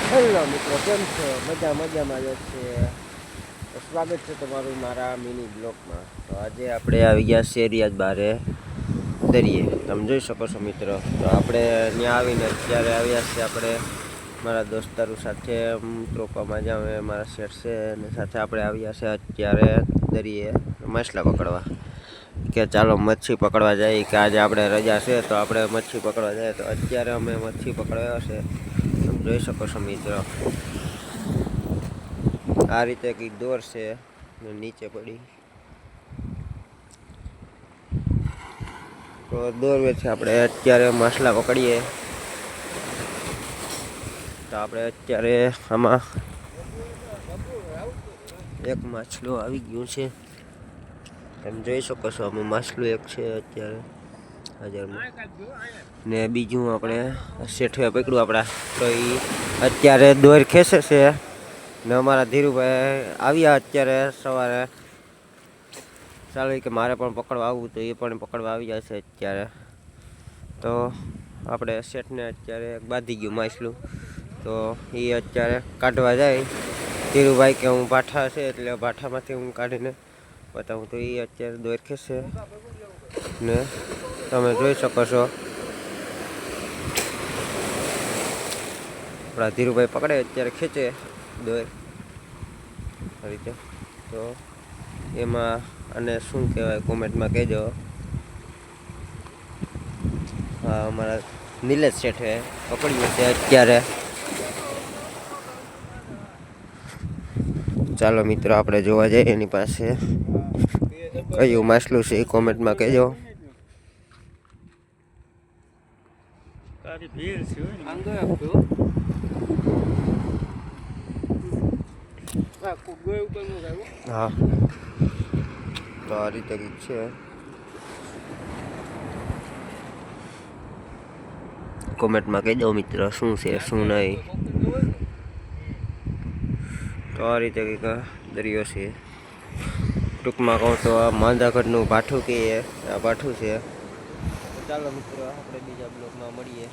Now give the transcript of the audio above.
Hello મિત્રો, કેમ છો? મજામાં જ છે. તો સ્વાગત છે તમારું મારા મિની બ્લોગમાં. તો આજે આપણે આવી ગયા છે રિયાદ બારે દરિયે. તમે જોઈ શકો છો મિત્રો. તો આપણે ત્યાં આવીને અત્યારે આવ્યા છીએ આપણે મારા દોસ્તારો સાથે ત્રોપામાં જ અમે મારા શેઠ છે અને સાથે આપણે આવ્યા છે અત્યારે દરિયે માછલા પકડવા. કે ચાલો મચ્છી પકડવા જઈએ, કે આજે આપણે રજા છે તો આપણે મચ્છી પકડવા જઈએ. તો અત્યારે અમે મચ્છી પકડવા છે, તમે જોઈ શકો છો મિત્રો. આ રીતે કંઈક દોર છે નીચે પડી, તો દોર વેચે આપણે અત્યારે માછલા પકડીએ. તો આપણે અત્યારે આમાં એક માછલું આવી ગયું છે, તમે જોઈ શકો છો. આમાં માછલું એક છે અત્યારે હાજરમાં, ને બીજું આપણે શેઠે પકડ્યું આપણા. તો એ અત્યારે દોર ખેંચે છે ને અમારા ધીરુભાઈ આવ્યા અત્યારે સવારે. ચાલો કે મારે પણ પકડવા આવવું, તો એ પણ પકડવા આવી જશે અત્યારે. તો આપણે શેઠને અત્યારે બાંધી ગયું માછલું, તો એ અત્યારે કાઢવા જાય. ધીરુભાઈ કે હું ભાઠા છે એટલે ભાઠામાંથી હું કાઢીને બતાવું. તો એ અત્યારે દોર ખેંચશે ને તમે જોઈ શકો છો. આપણા ધીરુભાઈ પકડે અત્યારે ખેંચે દોર આ રીતે. તો એમાં અને શું કહેવાય કોમેન્ટમાં કહેજો. હા, અમારા નિલેશ શેઠે પકડ્યું છે અત્યારે. ચાલો મિત્રો, આપણે જોવા જઈએ એની પાસે કયું માછલું છે એ કોમેન્ટમાં કહેજો. હા, તો આ રીતે કંઈક છે. કોમેન્ટમાં કહેજો મિત્ર શું છે શું નહીં. તો આ રીતે કંઈક દરિયો છે. ટૂંકમાં કહું તો આ માંદાગઢનું ભાઠું કહીએ, આ ભાઠું છે. ચાલો મિત્રો, આપણે બીજા બ્લોગમાં મળીએ.